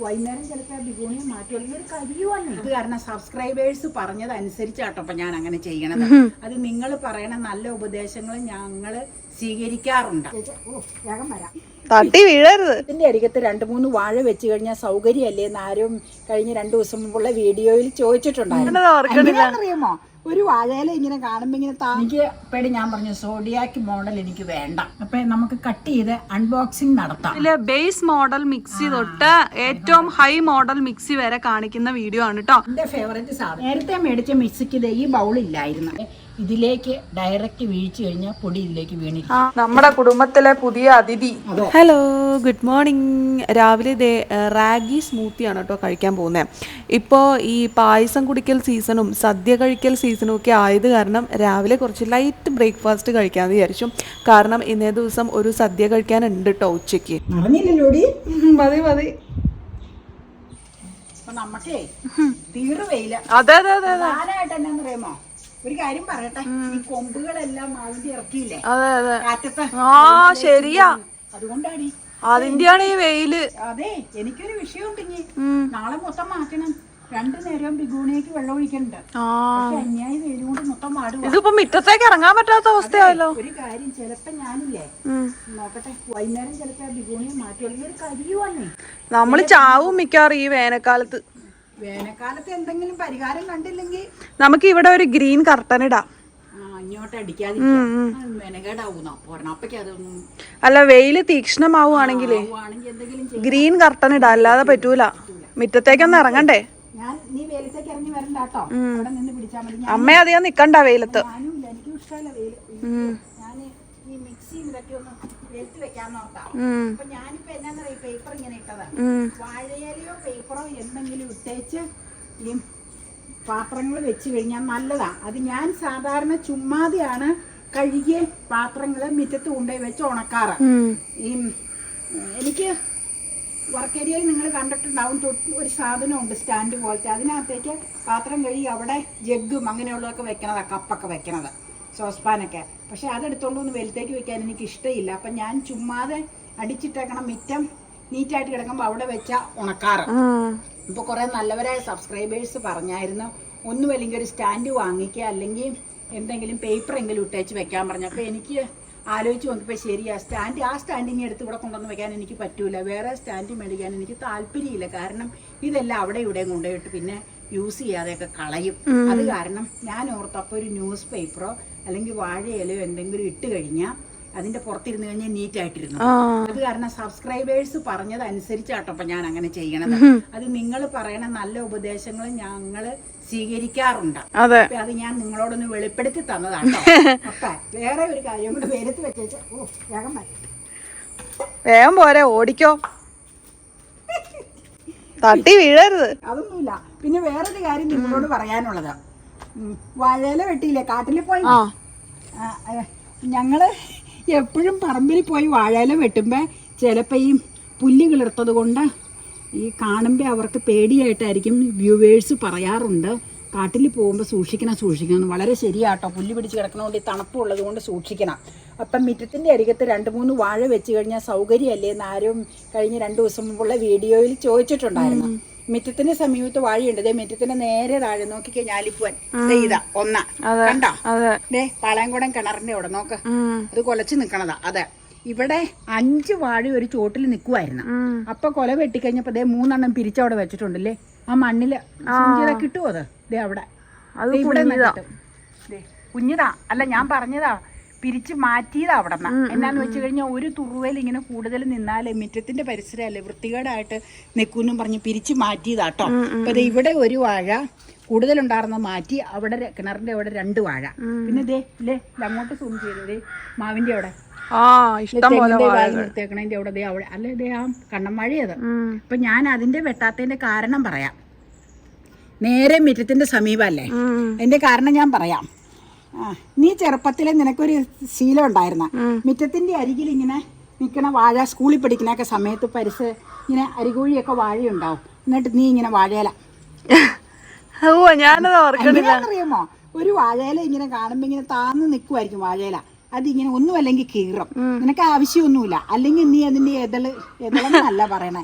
വൈകുന്നേരം ചിലപ്പോൾ ബിഗോണിയെ മാറ്റുള്ളൂ ഒരു കരിയുവാണ്. ഇത് കാരണം സബ്സ്ക്രൈബേഴ്സ് പറഞ്ഞതനുസരിച്ചാട്ടോ അപ്പൊ ഞാൻ അങ്ങനെ ചെയ്യണത്. അത് നിങ്ങൾ പറയണ നല്ല ഉപദേശങ്ങൾ ഞങ്ങൾ സ്വീകരിക്കാറുണ്ട്. വേഗം വരാം, തട്ടി വീഴരുത്. ഇതിന്റെ അരികത്ത് 2-3 വാഴ വെച്ച് കഴിഞ്ഞാൽ സൗകര്യമല്ലേ എന്ന് ആരും കഴിഞ്ഞ 2 ദിവസം മുമ്പുള്ള വീഡിയോയിൽ ചോദിച്ചിട്ടുണ്ടായിരുന്നു. അറിയാമോ, ഒരു വാഴയില ഇങ്ങനെ കാണുമ്പോ ഇങ്ങനെ എനിക്ക് പേടി. ഞാൻ പറഞ്ഞു സോഡിയാക്ക് മോഡൽ എനിക്ക് വേണ്ട. അപ്പൊ നമുക്ക് കട്ട് ചെയ്ത് അൺബോക്സിംഗ് നടത്താം. ഇതില് ബേസ് മോഡൽ മിക്സി തൊട്ട് ഏറ്റവും ഹൈ മോഡൽ മിക്സി വരെ കാണിക്കുന്ന വീഡിയോ ആണ് കേട്ടോ. എന്റെ ഫേവറേറ്റ് സാധനം. നേരത്തെ മേടിച്ച മിക്സിക്ക് ഈ ബൗൾ ഇല്ലായിരുന്നു. ഇതിലേക്ക് ഡയറക്റ്റ് വീഴ്ച കഴിഞ്ഞാൽ പൊടി ഇതിലേക്ക് വീണില്ല. നമ്മുടെ കുടുംബത്തിലെ പുതിയ അതിഥി. Hello, good morning. രാവിലെ ഇതേ റാഗി സ്മൂത്തിയാണ് കേട്ടോ കഴിക്കാൻ പോകുന്നത്. ഇപ്പോൾ ഈ പായസം കുടിക്കൽ സീസണും സദ്യ കഴിക്കൽ സീസണും ഒക്കെ ആയത് കാരണം രാവിലെ കുറച്ച് ലൈറ്റ് ബ്രേക്ക്ഫാസ്റ്റ് കഴിക്കാമെന്ന് വിചാരിച്ചു. കാരണം ഇന്നേ ദിവസം ഒരു സദ്യ കഴിക്കാനുണ്ട് കേട്ടോ ഉച്ചയ്ക്ക്. മതി മതി. നമുക്കേ തീർവയില്ല. അതെ അതെ അതെ അതെ. ഞാനായിട്ട് എന്നാന്നറിയാമോ, ഒരു കാര്യം പറയട്ടെ, ഈ കൊമ്പുകളെല്ലാം മാവിന്റെ ഇറക്കിയില്ലേ അതെ അതെ കാറ്റത്ത്. ശരിയാ, അതുകൊണ്ടാണ് അതിന്റെയാണ് ഈ വെയില്. അതെ, എനിക്കൊരു വിഷയം ഉണ്ടെങ്കിൽ നാളെ മൊത്തം മാറ്റണം. 2 നേരം ബിഗോണിയേക്ക് വെള്ളം ഒഴിക്കണ്ട്. അന്യായ വെയിലും കൊണ്ട് മൊത്തം പാടും. ഇതിപ്പോ മുറ്റത്തേക്ക് ഇറങ്ങാൻ പറ്റാത്ത അവസ്ഥയായല്ലോ. ഒരു കാര്യം, ചിലപ്പോ ഞാനില്ലേ നോക്കട്ടെ, വൈകുന്നേരം ചിലപ്പോ ബിഗോണിയെ മാറ്റുള്ളൂ ഒരു കരിയുവാണ്. നമ്മള് ചാവും മിക്കാറും ഈ വേനൽക്കാലത്ത്. വേനൽക്കാലത്ത് എന്തെങ്കിലും പരിഹാരം കണ്ടില്ലെങ്കിൽ നമുക്ക് ഇവിടെ ഒരു ഗ്രീൻ കർട്ടൻ ഇടാം. ഇങ്ങോട്ട് അടിക്കാതിരിക്കാം. മെനകേടാവുന്നോ അപ്പയ്ക്ക് അതൊന്നും. അല്ല, വെയില് തീക്ഷ്ണമാവുകയാണെങ്കിലേ ഗ്രീൻ കർട്ടൻ ഇടാം, അല്ലാതെ പറ്റൂല. മുറ്റത്തേക്കൊന്നും ഇറങ്ങണ്ടേ. നീ വെയിലത്തേക്ക് ഇറങ്ങി വരണ്ട കേട്ടോ, അവിടെ നിന്ന് പിടിച്ചാൽ മതി. അമ്മ അധികം നിക്കണ്ട വെയിലത്ത്. ഞാനുമില്ല, എനിക്കും ഇഷ്ടമല്ല വെയില്. ഞാൻ ഈ മിക്സിയും ഇതൊക്കെ ഒന്ന് വെയിലത്ത് വെക്കാന്ന് നോക്കാം. അപ്പൊ ഞാനിപ്പോ എന്നാന്നറിയ പേപ്പർ ഇങ്ങനെ ഇട്ടതാ. വാഴയിലയോ പേപ്പറോ എന്തെങ്കിലും ഇട്ടേച്ച് ഈ പാത്രങ്ങൾ വെച്ച് കഴിഞ്ഞാൽ നല്ലതാ. അത് ഞാൻ സാധാരണ ചുമ്മാതെയാണ് കഴുകിയ പാത്രങ്ങള് മുറ്റത്ത് കൊണ്ടുപോയി വെച്ച് ഉണക്കാറ്. ഈ എനിക്ക് വർക്ക് ഏരിയയിൽ നിങ്ങൾ കണ്ടിട്ടുണ്ടാവും, ഒരു സാധനമുണ്ട് സ്റ്റാൻഡ് പോലത്തെ. അതിനകത്തേക്ക് പാത്രം കഴുകി അവിടെ ജഗ്ഗും അങ്ങനെയുള്ളതൊക്കെ വെക്കണതാ, കപ്പൊക്കെ വെക്കണത്, സോസ്പാനൊക്കെ. പക്ഷെ അതെടുത്തോണ്ട് ഒന്ന് വെയിലത്തേക്ക് വെക്കാൻ എനിക്ക് ഇഷ്ടമില്ല. അപ്പം ഞാൻ ചുമ്മാതെ അടിച്ചിട്ടേക്കണം, മിറ്റം നീറ്റായിട്ട് കിടക്കുമ്പോൾ അവിടെ വെച്ചാൽ ഉണക്കാറ്. ഇപ്പോൾ കുറേ നല്ലവരായ സബ്സ്ക്രൈബേഴ്സ് പറഞ്ഞായിരുന്നു, ഒന്നുമല്ലെങ്കിൽ ഒരു സ്റ്റാൻഡ് വാങ്ങിക്കുക, അല്ലെങ്കിൽ എന്തെങ്കിലും പേപ്പർ എങ്കിലും ഇട്ടേച്ച് വെക്കാൻ പറഞ്ഞു. അപ്പോൾ എനിക്ക് ആലോചിച്ച് നോക്കിയപ്പോൾ ശരിയാ, ആ സ്റ്റാൻഡിങ് എടുത്ത് ഇവിടെ കൊണ്ടുവന്ന് വെക്കാൻ എനിക്ക് പറ്റൂല. വേറെ സ്റ്റാൻഡ് മേടിക്കാൻ എനിക്ക് താല്പര്യമില്ല. കാരണം ഇതെല്ലാം അവിടെ ഇവിടെയും കൊണ്ടുപോയിട്ട് പിന്നെ യൂസ് ചെയ്യാതെയൊക്കെ കളയും. അത് കാരണം ഞാൻ ഓർത്തപ്പോൾ ഒരു ന്യൂസ് പേപ്പറോ അല്ലെങ്കിൽ വാഴയിലയോ എന്തെങ്കിലും ഇട്ട് കഴിഞ്ഞാൽ അതിന്റെ പുറത്തിരുന്ന് കഴിഞ്ഞാൽ നീറ്റായിട്ടിരുന്നു. അത് കാരണം സബ്സ്ക്രൈബേഴ്സ് പറഞ്ഞതനുസരിച്ചാട്ടോ അപ്പൊ ഞാൻ അങ്ങനെ ചെയ്യണത്. അത് നിങ്ങൾ പറയണ നല്ല ഉപദേശങ്ങൾ ഞങ്ങള് സ്വീകരിക്കാറുണ്ട്. അത് ഞാൻ നിങ്ങളോടൊന്ന് വെളിപ്പെടുത്തി തന്നതാണ്. അപ്പ വേറെ ഒരു കാര്യം കൂടെ വെയിലത്ത് വെച്ചേച്ച് വേഗം പോരെ, ഓടിക്കോ, തട്ടി വീഴരുത്. അതൊന്നുമില്ല. പിന്നെ വേറൊരു കാര്യം നിങ്ങളോട് പറയാനുള്ളത്, വാഴയില വെട്ടിയില്ലേ കാട്ടിൽ പോയി. ഞങ്ങള് എപ്പോഴും പറമ്പിൽ പോയി വാഴയില വെട്ടുമ്പോൾ ചിലപ്പോൾ ഈ പുല്ല് കിളിർത്തത് കൊണ്ട് ഈ കാണുമ്പോൾ അവർക്ക് പേടിയായിട്ടായിരിക്കും വ്യൂവേഴ്സ് പറയാറുണ്ട്, കാട്ടിൽ പോകുമ്പോൾ സൂക്ഷിക്കണം. വളരെ ശരിയാട്ടോ, പുല്ല് പിടിച്ച് കിടക്കണോണ്ട് ഈ തണുപ്പുള്ളത് കൊണ്ട് സൂക്ഷിക്കണം. അപ്പം മുറ്റത്തിൻ്റെ അരികത്ത് 2-3 വാഴ വെച്ച് കഴിഞ്ഞാൽ സൗകര്യമല്ലേ എന്ന് ആരും കഴിഞ്ഞ 2 ദിവസം മുമ്പുള്ള വീഡിയോയിൽ ചോദിച്ചിട്ടുണ്ടായിരുന്നു. മുറ്റത്തിന്റെ സമീപത്ത് വാഴയുണ്ട്. മുറ്റത്തിന്റെ നേരെ താഴെ നോക്കിക്കേ, ഞാലിപ്പൂവൻ ഇതാ ഒന്ന കണ്ടോ, പാളയംകുടം കിണറിന്റെ അവിടെ നോക്ക്, അത് കൊലച്ച് നിക്കണതാ. അതെ, ഇവിടെ 5 വാഴ ഒരു ചോട്ടിൽ നിക്കുവായിരുന്നു. അപ്പൊ കൊല വെട്ടിക്കഴിഞ്ഞപ്പോ 3 പിരിച്ചവിടെ വെച്ചിട്ടുണ്ടല്ലേ, ആ മണ്ണില് കിട്ടുമോ? അത് അവിടെ ഇവിടെ കുഞ്ഞിതാ, അല്ല ഞാൻ പറഞ്ഞതാ, പിരിച്ച് മാറ്റിയതാ അവിടെ നിന്ന്. എന്നാന്ന് വെച്ച് കഴിഞ്ഞാൽ ഒരു തുറുവേൽ ഇങ്ങനെ കൂടുതൽ നിന്നാലേ മുറ്റത്തിന്റെ പരിസരമല്ലേ വൃത്തികേടായിട്ട് നിൽക്കുമെന്നും പറഞ്ഞ് പിരിച്ച് മാറ്റിയതാട്ടോ. അപ്പൊ ഇവിടെ ഒരു വാഴ കൂടുതലുണ്ടായിരുന്ന മാറ്റി, അവിടെ കിണറിന്റെ അവിടെ 2 വാഴ. പിന്നെ അങ്ങോട്ട് സൂം ചെയ്തേ, മാവിന്റെ അവിടെ നിർത്തിയേക്കണതിന്റെ അവിടെ അവിടെ അല്ലേ ആ കണ്ണൻവാഴയത്. അപ്പൊ ഞാൻ അതിന്റെ വെട്ടാത്തതിന്റെ കാരണം പറയാം. നേരെ മുറ്റത്തിന്റെ സമീപല്ലേ, അതിന്റെ കാരണം ഞാൻ പറയാം. നീ ചെറുപ്പത്തിലെ നിനക്കൊരു ശീലം ഉണ്ടായിരുന്ന, മുറ്റത്തിന്റെ അരികിൽ ഇങ്ങനെ നിൽക്കണ വാഴ, സ്കൂളിൽ പഠിക്കുന്നൊക്കെ സമയത്ത് ഇങ്ങനെ അരികുഴിയൊക്കെ വാഴയുണ്ടാവും. എന്നിട്ട് നീ ഇങ്ങനെ വാഴയില ഞാനത് അറിയാമോ, ഒരു വാഴയില ഇങ്ങനെ കാണുമ്പോ ഇങ്ങനെ താന്ന് നിൽക്കുമായിരിക്കും വാഴയില. അതിങ്ങനെ ഒന്നും അല്ലെങ്കിൽ കീറും. നിനക്ക് ആവശ്യമൊന്നുമില്ല. അല്ലെങ്കിൽ നീ അതിന്റെ എതളെന്നല്ല പറയണേ,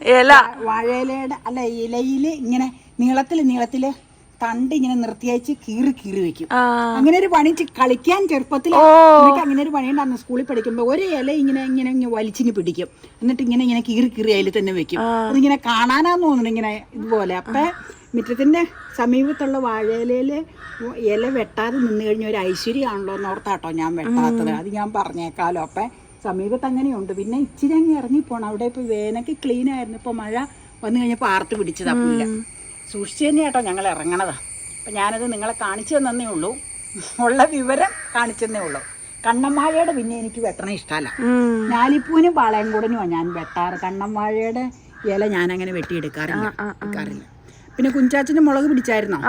വാഴയിലയുടെ അല്ല ഇലയില് ഇങ്ങനെ നീളത്തില് തണ്ട് ഇങ്ങനെ നിർത്തിയച്ച് കീറി വെക്കും. അങ്ങനെ ഒരു പണി കളിക്കാൻ ചെറുപ്പത്തിൽ എനിക്ക് അങ്ങനെ ഒരു പണി ഉണ്ടായിരുന്നു. സ്കൂളിൽ പഠിക്കുമ്പോ ഒരു ഇല ഇങ്ങനെ വലിച്ചിങ്ങ് പിടിക്കും. എന്നിട്ട് ഇങ്ങനെ കീറി അതിൽ തന്നെ വെക്കും. അതിങ്ങനെ കാണാനാന്ന് തോന്നുന്നു ഇങ്ങനെ ഇതുപോലെ. അപ്പൊ മുറ്റത്തിന്റെ സമീപത്തുള്ള വാഴയിലയില് ഇല വെട്ടാതെ നിന്ന് കഴിഞ്ഞ ഒരു ഐശ്വര്യമാണല്ലോ എന്നോർത്താട്ടോ ഞാൻ വെട്ടാത്തത്. അത് ഞാൻ പറഞ്ഞേക്കാലോ. അപ്പൊ സമീപത്ത് അങ്ങനെയുണ്ട്. പിന്നെ ഇച്ചിരി അങ്ങ് ഇറങ്ങിപ്പോണം. അവിടെ ഇപ്പൊ വേനൊക്കെ ക്ലീൻ ആയിരുന്നു. ഇപ്പൊ മഴ വന്നു കഴിഞ്ഞപ്പോ ആർത്ത് പിടിച്ചതാ പുല്ല. സൂക്ഷിച്ചു തന്നെയാട്ടോ ഞങ്ങൾ ഇറങ്ങണതാ. അപ്പം ഞാനത് നിങ്ങളെ കാണിച്ചു തന്നേ ഉള്ളൂ, ഉള്ള വിവരം കാണിച്ചെന്നേ ഉള്ളൂ. കണ്ണൻവാഴയുടെ പിന്നെ എനിക്ക് വെട്ടണ ഇഷ്ടമല്ല. ഞാലിപ്പൂവിനും പാളയംകൂടനുമാണ് ഞാൻ വെട്ടാറ്. കണ്ണൻവാഴയുടെ ഇല ഞാനങ്ങനെ വെട്ടിയെടുക്കാറില്ല. പിന്നെ കുഞ്ചാച്ചന് മുളക് പിടിച്ചായിരുന്നോ?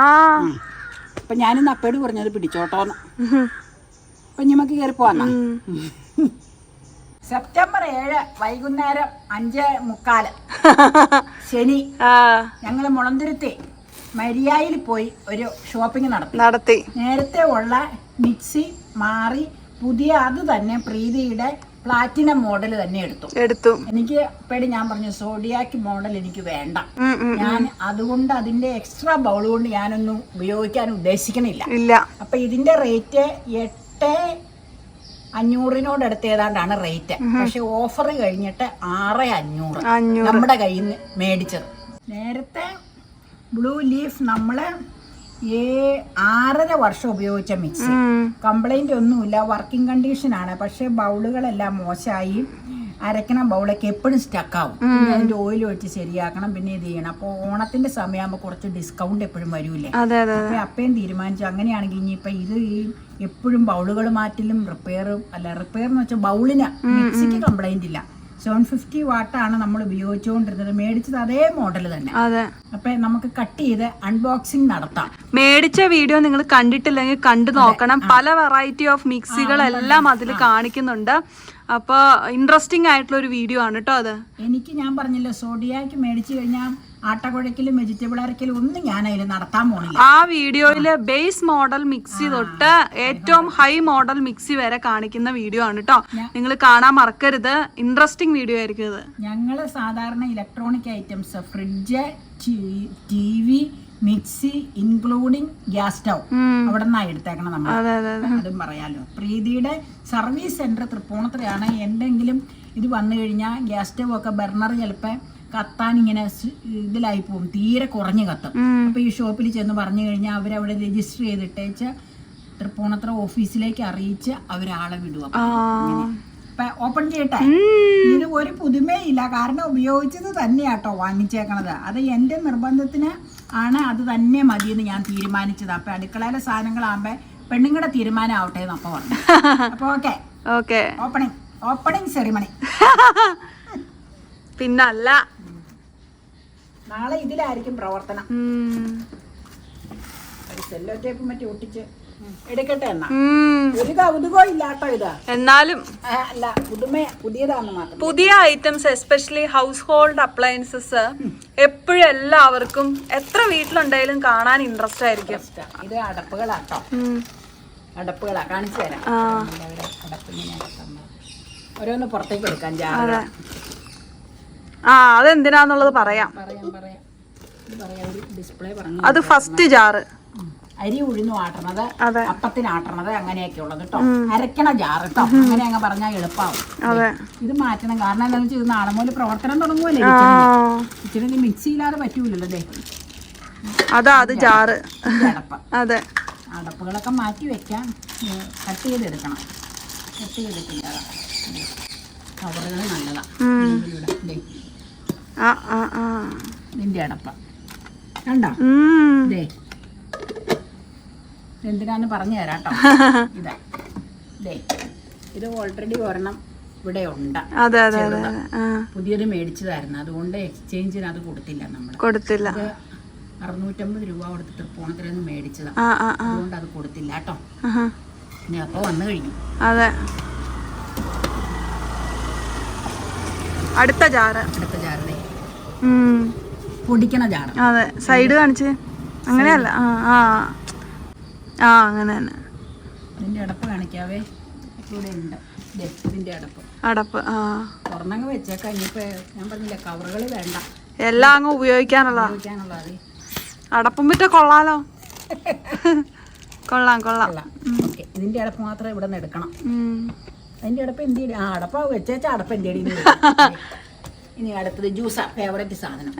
അപ്പം ഞാനിന്ന് അപ്പയോട് പറഞ്ഞത് പിടിച്ചോട്ടോന്ന്. അപ്പം ഞമ്മക്ക് കയറി പോവാന്നാ. സെപ്റ്റംബർ 7 വൈകുന്നേരം 5:45 ശനി ഞങ്ങൾ മുളന്തുരുത്തി മരിയായിൽ പോയി ഒരു ഷോപ്പിംഗ് നടത്തി. നേരത്തെ ഉള്ള മിക്സി മാറി പുതിയ അത് തന്നെ പ്രീതിയുടെ പ്ലാറ്റിനം മോഡൽ തന്നെ എടുത്തു. എനിക്ക് പേടി ഞാൻ പറഞ്ഞു സോഡിയാക്ക് മോഡൽ എനിക്ക് വേണ്ട. ഞാൻ അതുകൊണ്ട് അതിന്റെ എക്സ്ട്രാ ബൗൾ കൊണ്ട് ഞാനൊന്നും ഉപയോഗിക്കാൻ ഉദ്ദേശിക്കണില്ല. അപ്പൊ ഇതിന്റെ റേറ്റ് 8,500 ഏതാണ്ടാണ് റേറ്റ്. പക്ഷെ ഓഫർ കഴിഞ്ഞിട്ട് 6,500 നമ്മുടെ കയ്യിൽ നിന്ന് മേടിച്ചത്. നേരത്തെ ബ്ലൂ ലീഫ് നമ്മള് 6.5 വർഷം ഉപയോഗിച്ച മിക്സി. കംപ്ലൈന്റ് ഒന്നുമില്ല, വർക്കിംഗ് കണ്ടീഷൻ ആണ്. പക്ഷെ ബൗളുകളെല്ലാം മോശമായി. അരക്കണ ബൗളൊക്കെ എപ്പോഴും സ്റ്റക്കാവും. പിന്നെ അതിന്റെ ഓയിൽ ഒഴിച്ച് ശരിയാക്കണം. പിന്നെ ഇത് ചെയ്യണം. അപ്പോൾ ഓണത്തിന്റെ സമയമാകുമ്പോൾ കുറച്ച് ഡിസ്കൗണ്ട് എപ്പോഴും വരൂലേ. അപ്പൊ അപ്പയും തീരുമാനിച്ചു അങ്ങനെയാണെങ്കിൽ ഇനിയിപ്പൊ ഇത് എപ്പോഴും ബൗളുകൾ മാറ്റിലും റിപ്പയർ എന്ന് വെച്ചാൽ ബൗളിന് മിക്സിക്ക് കംപ്ലൈന്റ് ഇല്ല. 750 വാട്ടാണ് നമ്മൾ ഉപയോഗിച്ചുകൊണ്ടിരുന്നത്. മേടിച്ചത് അതേ മോഡൽ തന്നെ. അപ്പൊ നമുക്ക് കട്ട് ചെയ്ത് അൺബോക്സിംഗ് നടത്താം. മേടിച്ച വീഡിയോ നിങ്ങൾ കണ്ടിട്ടില്ലെങ്കിൽ കണ്ടു നോക്കണം. പല വെറൈറ്റി ഓഫ് മിക്സികളെല്ലാം അതിൽ കാണിക്കുന്നുണ്ട്. അപ്പൊ ഇൻട്രസ്റ്റിംഗ് ആയിട്ടുള്ള ഒരു വീഡിയോ ആണ് കേട്ടോ അത്. എനിക്ക് ഞാൻ പറഞ്ഞല്ലോ സോഡിയാക്ക് മേടിച്ചു കഴിഞ്ഞാൽ ആട്ടക്കുഴക്കലും വെജിറ്റബിൾ അരക്കലും ഒന്നും ഞാൻ അതിൽ നടത്താൻ പോണില്ല. ആ വീഡിയോയില് ബേസ് മോഡൽ മിക്സി തൊട്ട് ഏറ്റവും ഹൈ മോഡൽ മിക്സി വരെ കാണിക്കുന്ന വീഡിയോ ആണ് കേട്ടോ. നിങ്ങൾ കാണാൻ മറക്കരുത്. ഇൻട്രസ്റ്റിംഗ് വീഡിയോ ആയിരിക്കും ഇത്. ഞങ്ങള് സാധാരണ electronic items fridge, TV, mixie including gas stove അവിടെ നിന്നാണ് എടുത്തേക്കണം നമ്മൾ. അതും പറയാലോ. പ്രീതിയുടെ സർവീസ് സെന്റർ തൃപ്പൂണിത്തുറയാണ്. എന്തെങ്കിലും ഇത് വന്നു കഴിഞ്ഞാൽ ഗ്യാസ് സ്റ്റവ് ഒക്കെ ബർണർ ചിലപ്പോൾ കത്താൻ ഇങ്ങനെ ഇതിലായി പോകും, തീരെ കുറഞ്ഞു കത്തും. അപ്പൊ ഈ ഷോപ്പിൽ ചെന്ന് പറഞ്ഞു കഴിഞ്ഞാൽ അവരവിടെ രജിസ്റ്റർ ചെയ്തിട്ടേച്ച് തൃപ്പൂണിത്തുറ ഓഫീസിലേക്ക് അറിയിച്ച് അവരാളെ വിടുക. ഓപ്പൺ ചെയ്യട്ടെ. ഇത് ഒരു പുതുമയില്ല, കാരണം ഉപയോഗിച്ചത് തന്നെയാട്ടോ വാങ്ങിച്ചേക്കണത്. അത് എന്റെ നിർബന്ധത്തിന് ആണ് അത് തന്നെ മതിയെന്ന് ഞാൻ തീരുമാനിച്ചത്. അപ്പൊ അടുക്കളയിലെ സാധനങ്ങളാകുമ്പോ പെണ്ണുങ്ങളുടെ തീരുമാനം ആവട്ടെ എന്ന് അപ്പൊ പറഞ്ഞു. അപ്പൊ ഓക്കെ ഓപ്പണിംഗ് സെറിമണി. പിന്നല്ല നാളെ ഇതിലായിരിക്കും പ്രവർത്തനം. സെല്ലോ ടേപ്പ് മറ്റേ ഒട്ടിച്ച് എടുക്കട്ടെ എന്നാ. ഒരു കൗതുകോ ഇല്ലാട്ടോ ഇത്. എന്നാലും അല്ല പുതിയതാണെന്ന് മാത്രം. പുതിയ items especially house hold appliances എപ്പോഴും എല്ലാവർക്കും എത്ര വീട്ടിലുണ്ടായാലും കാണാൻ ഇൻട്രസ്റ്റ് ആയിരിക്കും. ഇത് അടപ്പുകളാട്ടോ. അടപ്പുകളാ കാണിച്ചു തരാം. ഓരോന്ന് പുറത്തേക്ക് എടുക്കാൻ. അതെന്തിനാന്നുള്ളത് പറയാം. ഡിസ്പ്ലേ പറഞ്ഞു. അത് ഫസ്റ്റ് ജാറ് അരി ഉഴുന്നു ആട്ടണത്, അപ്പത്തിന് ആട്ടണത്, അങ്ങനെയൊക്കെ ഉള്ളത് കേട്ടോ. അരക്കണ ജാറ് കേട്ടോ. അങ്ങനെ അങ്ങ് പറഞ്ഞാൽ എളുപ്പമാവും. ഇത് മാറ്റണം. കാരണം എന്താണെന്ന് വെച്ചാൽ ഇത് നാളെ മുതൽ പ്രവർത്തനം തുടങ്ങുമല്ലേ. ഇച്ചിരി മിക്സി ഇല്ലാതെ പറ്റൂലല്ലോ. അത് ജാറ് അടപ്പ്. അടപ്പുകളൊക്കെ മാറ്റി വെക്കാം. കട്ട് ചെയ്തെടുക്കണം. കട്ട് ചെയ്തിട്ടില്ല. കവറുകൾ നല്ലതാ. ഇതിന്റെ അടപ്പ കണ്ടോ. എന്തിനാന്ന് പറഞ്ഞു തരാം കേട്ടോ. ഇത് ഓൾറെഡി ഒരെണ്ണം ഇവിടെ ഉണ്ട്. പുതിയത് മേടിച്ചതായിരുന്നു. അതുകൊണ്ട് എക്സ്ചേഞ്ചിന് അത് കൊടുത്തില്ല. നമ്മൾ 650 രൂപ കൊടുത്ത് തൃപ്പൂണിത്തുറന്ന് മേടിച്ചതാണ്. അതുകൊണ്ട് അത് കൊടുത്തില്ല കേട്ടോ. ഇനി അപ്പൊ വന്നു കഴിഞ്ഞു. അടുത്ത ജാറ് പൊടിക്കണ ജാറ്. സൈഡ് കാണിച്ച് അങ്ങനെയല്ല. അങ്ങനെ തന്നെ. അതിന്റെ അടപ്പ് കാണിക്കാവേ. ഇവിടെ ഉണ്ട്. ഇതിന്റെ അടപ്പ് തുറന്നങ്ങ് വെച്ചേക്കാം. ഇനിയിപ്പോ ഞാൻ പറഞ്ഞില്ല കവറുകൾ വേണ്ട, എല്ലാം അങ്ങ് ഉപയോഗിക്കാനുള്ള. അടപ്പും വിറ്റ കൊള്ളാലോ. കൊള്ളാം. ഓക്കെ, ഇതിന്റെ അടപ്പ് മാത്രം ഇവിടെ നിന്ന് എടുക്കണം. അതിന്റെ അടപ്പ് എന്ത് ചെയ്യും? അടപ്പ വെച്ചേച്ച അടപ്പ് എന്ത് ചെയ്യും? ഇനി അടുത്തത് ജ്യൂസാ, ഫേവറേറ്റ് സാധനം.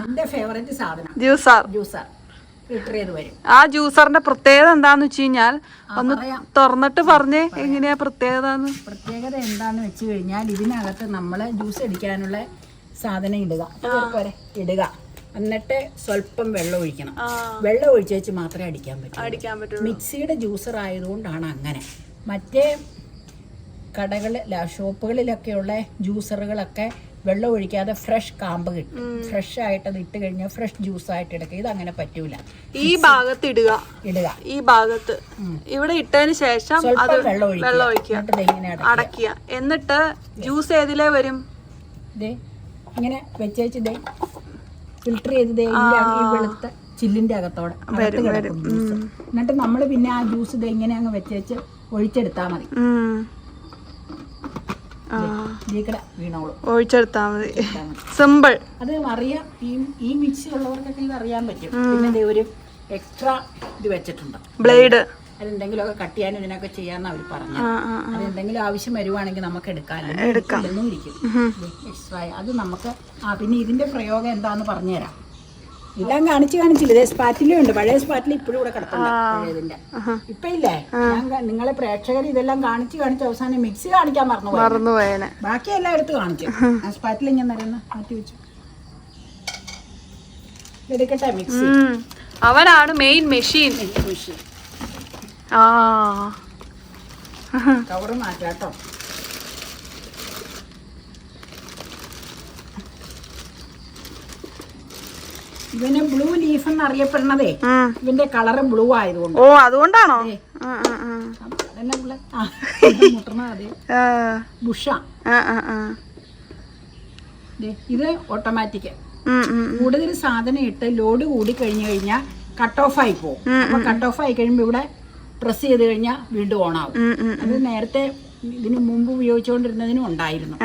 എന്റെ ഫേവറേറ്റ് സാധനം ജ്യൂസർ ഫിൽറ്റർ ചെയ്ത് വരും. ആ ജ്യൂസറിന്റെ പ്രത്യേകത എന്താന്ന് വെച്ച് കഴിഞ്ഞാൽ ഒന്ന് തുറന്നിട്ട് പറഞ്ഞേ എങ്ങനെയാ പ്രത്യേകത എന്താന്ന് വെച്ച് കഴിഞ്ഞാൽ ഇതിനകത്ത് നമ്മള് ജ്യൂസ് അടിക്കാനുള്ള സാധനം ഇടുക എന്നിട്ട് സ്വല്പം വെള്ളം ഒഴിക്കണം. വെള്ളം ഒഴിച്ചേച്ച് മാത്രമേ അടിക്കാൻ പറ്റൂ. മിക്സിയുടെ ജ്യൂസർ ആയതുകൊണ്ടാണ് അങ്ങനെ. മറ്റേ ഷോപ്പുകളിലൊക്കെയുള്ള ജ്യൂസറുകളൊക്കെ വെള്ളം ഒഴിക്കാതെ ഫ്രഷ് കാമ്പ് കിട്ടും. ഫ്രഷ് ആയിട്ട് അത് ഇട്ട് കഴിഞ്ഞാൽ ഫ്രഷ് ജ്യൂസ് ആയിട്ട് എടുക്കുക. ഇത് അങ്ങനെ പറ്റൂല. ഈ ഭാഗത്ത് ഇടുക, ഈ ഭാഗത്ത് ഇവിടെ ഇട്ടതിന് ശേഷം വെള്ളം ഒഴിക്കുക, അടക്കുക. എന്നിട്ട് ജ്യൂസ് ഏതിലേ വരും? ഇങ്ങനെ വെച്ചേച്ച് ഫിൽറ്റർ ചെയ്ത് ഈ വെളുത്ത ചില്ലിന്റെ അകത്തോടെ ജ്യൂസ്. എന്നിട്ട് നമ്മൾ പിന്നെ ആ ജ്യൂസ് ഇങ്ങനെ അങ്ങ് വെച്ചേച്ച് ഒഴിച്ചെടുത്താൽ മതി. ഒഴിച്ചെടുത്താൽ മതി. സിമ്പിൾ. അത് അറിയാം. ഈ മിക്സി ഉള്ളവർക്കൊക്കെ ഇത് അറിയാൻ പറ്റും. പിന്നെ ഒരു എക്സ്ട്രാ ഇത് വെച്ചിട്ടുണ്ട്, ബ്ലേഡ്. അതെന്തെങ്കിലുമൊക്കെ കട്ട് ചെയ്യാനും ഇതിനൊക്കെ ചെയ്യാന്ന് അവർ പറഞ്ഞു. അതെന്തെങ്കിലും ആവശ്യം വരുവാണെങ്കിൽ നമുക്ക് എടുക്കാം. എക്സ്ട്രാ അത് നമുക്ക്. പിന്നെ ഇതിന്റെ പ്രയോഗം എന്താന്ന് പറഞ്ഞുതരാം. എല്ലാം കാണിച്ചില്ല. ഇതേ സ്പാറ്റിലും ഉണ്ട്. പഴയ സ്പാറ്റിൽ ഇപ്പോഴും ഇവിടെ കിടപ്പുണ്ട് പഴയതിന്റെ. ഇപ്പൊ ഇല്ലേ, ഞാൻ നിങ്ങളെ പ്രേക്ഷകർ ഇതെല്ലാം കാണിച്ച് അവസാനം മിക്സി കാണിക്കാൻ മറന്നുപോയേനെ. ബാക്കി എല്ലാം എടുത്ത് കാണിച്ചു. ആ സ്പാറ്റിൽ ഞാൻ നിരന്ന് മാറ്റി വെച്ചു. എടുക്കട്ടെ മിക്സി. അവനാണ് മെയിൻ മെഷീൻ. കവറ് മാറ്റാട്ടോ. ഇവന് ബ്ലൂ ലീഫ് എന്ന് അറിയപ്പെടുന്നതേ ഇവന്റെ കളറ് ബ്ലൂ ആയതുകൊണ്ട്. ഓ, അതുകൊണ്ടാണോ? ബുഷ. ഇത് ഓട്ടോമാറ്റിക്. കൂടുതൽ സാധനം ഇട്ട് ലോഡ് കൂടി കഴിഞ്ഞു കഴിഞ്ഞാൽ കട്ട് ഓഫ് ആയി പോകും. അപ്പൊ കട്ട് ഓഫ് ആയി കഴിയുമ്പോ ഇവിടെ പ്രസ് ചെയ്ത് കഴിഞ്ഞാൽ വീണ്ടും ഓൺ ആവും. അത് നേരത്തെ ഇതിന് മുമ്പ് ഉപയോഗിച്ചുകൊണ്ടിരുന്നതിനും ഉണ്ടായിരുന്നു.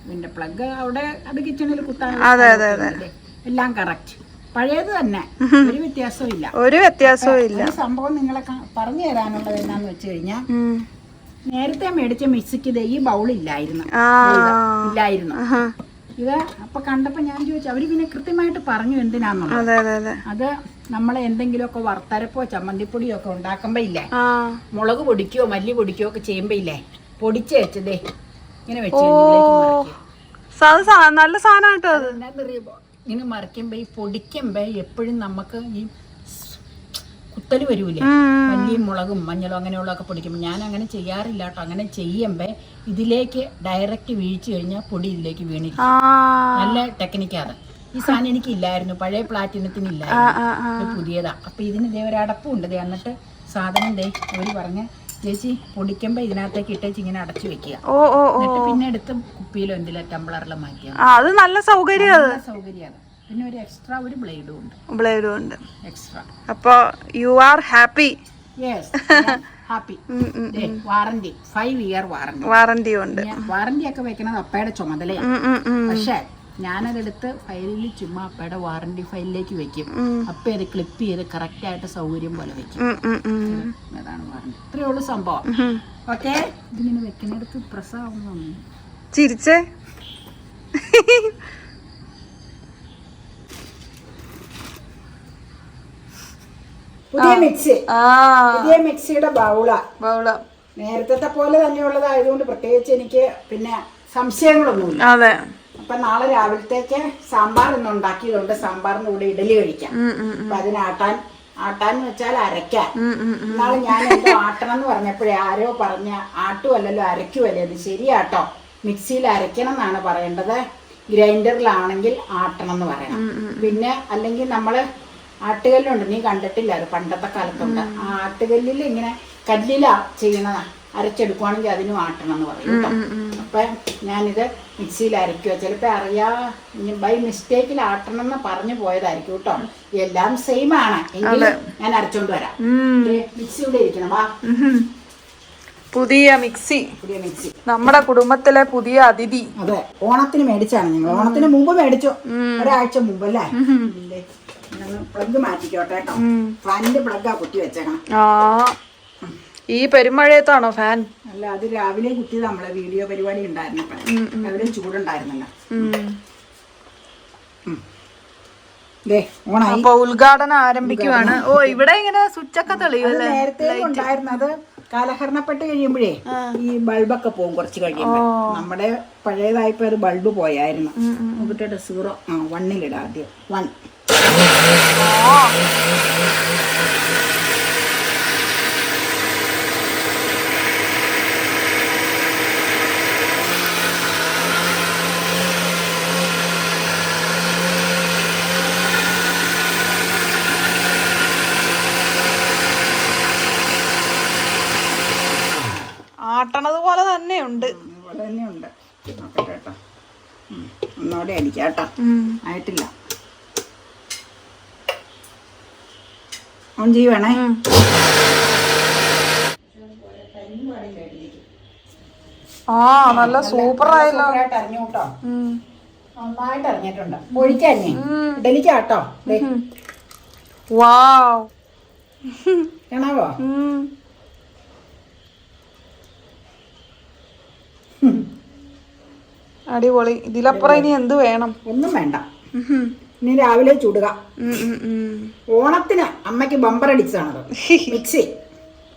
ഇതിന്റെ പ്ലഗ് അവിടെ അത് കിച്ചണിൽ കുത്താൻ എല്ലാം കറക്റ്റ്. പഴയത് തന്നെ, ഒരു വ്യത്യാസവും ഇല്ല. സംഭവം നിങ്ങളെ പറഞ്ഞു തരാനുള്ളത് എന്നാന്ന് വെച്ച് കഴിഞ്ഞാൽ, നേരത്തെ മേടിച്ച മിക്സിക്ക് ഈ ബൗൾ ഇല്ലായിരുന്നു. ഇത് അപ്പൊ കണ്ടപ്പോ ഞാൻ ചോദിച്ചു. അവര് പിന്നെ കൃത്യമായിട്ട് പറഞ്ഞു എന്തിനാന്നുള്ളത്. അത് നമ്മളെ എന്തെങ്കിലുമൊക്കെ വറുത്തരപ്പോ ചമ്മന്തിപ്പൊടിയോ ഒക്കെ ഉണ്ടാക്കുമ്പോ ഇല്ലേ, മുളക് പൊടിക്കോ മല്ലി പൊടിക്കോ ഒക്കെ ചെയ്യുമ്പോ ഇല്ലേ, പൊടിച്ച് വെച്ചതേ ഇങ്ങനെ വെച്ച് നല്ല സാധനമായിട്ടോ. ഇങ്ങനെ മറിക്കുമ്പോ ഈ പൊടിക്കുമ്പോ എപ്പോഴും നമുക്ക് ഈ കുത്തല് വരൂലേ, മല്ലിയും മുളകും മഞ്ഞളും അങ്ങനെയുള്ളതൊക്കെ പൊടിക്കുമ്പോ. ഞാൻ അങ്ങനെ ചെയ്യാറില്ല കേട്ടോ. അങ്ങനെ ചെയ്യുമ്പോ ഇതിലേക്ക് ഡയറക്റ്റ് വീഴ്ച കഴിഞ്ഞാൽ പൊടി ഇതിലേക്ക് വീണിരിക്കും. നല്ല ടെക്നിക്കാണ്. ഈ സാധനം എനിക്ക് ഇല്ലായിരുന്നു, പഴയ പ്ലാറ്റിനത്തിന് ഇല്ലായിരുന്നു, പുതിയതാ. അപ്പൊ ഇതിന് ഇതേ ഒരു അടപ്പും ഉണ്ട്. എന്നിട്ട് സാധനം അവര് പറഞ്ഞ ചേച്ചി പൊടിക്കുമ്പോ ഇതിനകത്തേക്ക് ഇട്ടേച്ച് ഇങ്ങനെ അടച്ചു വെക്കുക. എന്നിട്ട് പിന്നെ എടുത്ത് കുപ്പിയിലോ എന്തിലോ ടംബ്ലറിലോ മാറ്റിയാൽ അത് നല്ല സൗകര്യമാണ്. പിന്നെ ഒരു എക്സ്ട്രാ ഒരു ബ്ലേഡും ഉണ്ട് എക്സ്ട്രാ. അപ്പൊ you are happy? Yes, happy. Warranty 5 year warranty ഉണ്ട്. വാറന്റി ഒക്കെ വെക്കണത് അപ്പയുടെ ചുമതലയാണ്. പക്ഷെ ഞാനതെടുത്ത് ഫയലിൽ ചുമ്മാ അപ്പയുടെ വാറന്റി ഫയലിലേക്ക് വെക്കും. അപ്പ അത് ക്ലിപ്പ് ചെയ്ത് കറക്റ്റ് ആയിട്ട് സൗകര്യം പോലെ വെക്കും. അതാണ് വാറന്റി. ഇത്രയേ ഉള്ളൂ സംഭവം. ഓക്കെ, ഇതിങ്ങനെ വെക്കുന്നിടത്ത് പ്രസവം ചിരിച്ചേ. പുതിയ മിക്സിയുടെ ബൗളാ. നേരത്തെ പോലെ തന്നെയുള്ളതായതുകൊണ്ട് പ്രത്യേകിച്ച് എനിക്ക് പിന്നെ സംശയങ്ങളൊന്നുമില്ല. അതെ. അപ്പൊ നാളെ രാവിലത്തേക്ക് സാമ്പാർ ഒന്നും ഉണ്ടാക്കിയതുകൊണ്ട് സാമ്പാറിന്റെ കൂടെ ഇഡലി കഴിക്കാം. അപ്പൊ അതിന് ആട്ടാന്ന് വെച്ചാൽ അരയ്ക്കാൻ. നാളെ ഞാൻ എന്തോ ആട്ടണം എന്ന് പറഞ്ഞപ്പോഴേ ആരോ പറഞ്ഞ ആട്ടുമല്ലല്ലോ അരയ്ക്കുമല്ലേ. അത് ശരിയാട്ടോ, മിക്സിയിൽ അരയ്ക്കണം എന്നാണ് പറയേണ്ടത്. ഗ്രൈൻഡറിലാണെങ്കിൽ ആട്ടണം എന്ന് പറയണം. പിന്നെ അല്ലെങ്കിൽ നമ്മള് ആട്ടുകല്ലുണ്ട്, നീ കണ്ടിട്ടില്ല, അത് പണ്ടത്തെ കാലത്തുണ്ട്. ആ ആട്ടുകല്ലിൽ ഇങ്ങനെ കല്ലിലാ ചെയ്യണതാ. അരച്ചെടുക്കുവാണെങ്കിൽ അതിനും ആട്ടണം എന്ന് പറയും കേട്ടോ. അപ്പം ഞാനിത് മിക്സിയിൽ അരയ്ക്കുക. ചിലപ്പോൾ ബൈ മിസ്റ്റേക്കിൽ ആട്ടണം എന്ന് പറഞ്ഞു പോയതായിരിക്കും കേട്ടോ. എല്ലാം സെയിം ആണ് എങ്കിലും ഞാൻ അരച്ചോണ്ട് വരാം. മിക്സി ഇവിടെ ഇരിക്കണം. വാ, പുതിയ മിക്സി നമ്മുടെ കുടുംബത്തിലെ പുതിയ അതിഥി. അതെ, ഓണത്തിന് മേടിച്ചാണ് ഞങ്ങൾ. ഓണത്തിന് മുമ്പ് മേടിച്ചു, ഒരാഴ്ച മുമ്പ് അല്ലേ. പ്ലഗ് മാറ്റിക്കോട്ടെ കേട്ടോ. ഫാനിന്റെ പ്ലഗാ കുത്തി വെച്ചേക്കണം. ഈ പെരുമഴയത്താണോ ഫാൻ? അല്ല, അത് രാവിലെ കുത്തിയത്. നമ്മളെ വീഡിയോ പരിപാടി ഉണ്ടായിരുന്നപ്പോ രാവിലെ ചൂടുണ്ടായിരുന്നല്ലോ. അപ്പൊ ഉദ്ഘാടനം ആരംഭിക്കുവാണ്. ഓ, ഇവിടെ ഇങ്ങനെ സ്വിച്ചൊക്കെ തെളിയുമല്ലേ? നേരത്തെ ഉണ്ടായിരുന്നത് കാലഹരണപ്പെട്ട് കഴിയുമ്പോഴേ ഈ ബൾബൊക്കെ പോകും കുറച്ച് കഴിയുമ്പോ. നമ്മുടെ പഴയതായപ്പോ അത് ബൾബ് പോയായിരുന്നു. നോക്കിട്ട് 0 1 ആദ്യം 1. ആട്ടണത് പോലെ തന്നെയുണ്ട്. നോക്കട്ടെ കേട്ടോ. ഒന്നോടെ അടിക്കാം കേട്ടോ. ആയിട്ടില്ല. ഓൺ ചെയ്യുവാണേ. നല്ല സൂപ്പർ ആയല്ലോ. അറിഞ്ഞു കേട്ടോ. നന്നായിട്ട് അറിഞ്ഞിട്ടുണ്ട്. ഒഴിക്കന്നെ ഇഡലിക്കാട്ടോ. വാവ്, കാണാവോ? അടിപൊളി. ഇതിലപ്പുറം ഇനി എന്ത് വേണം? ഒന്നും വേണ്ട. ഇനി രാവിലെ ചുടുക. ഓണത്തിന് അമ്മയ്ക്ക് ബമ്പർ അടിച്ചതാണത് മിക്സി.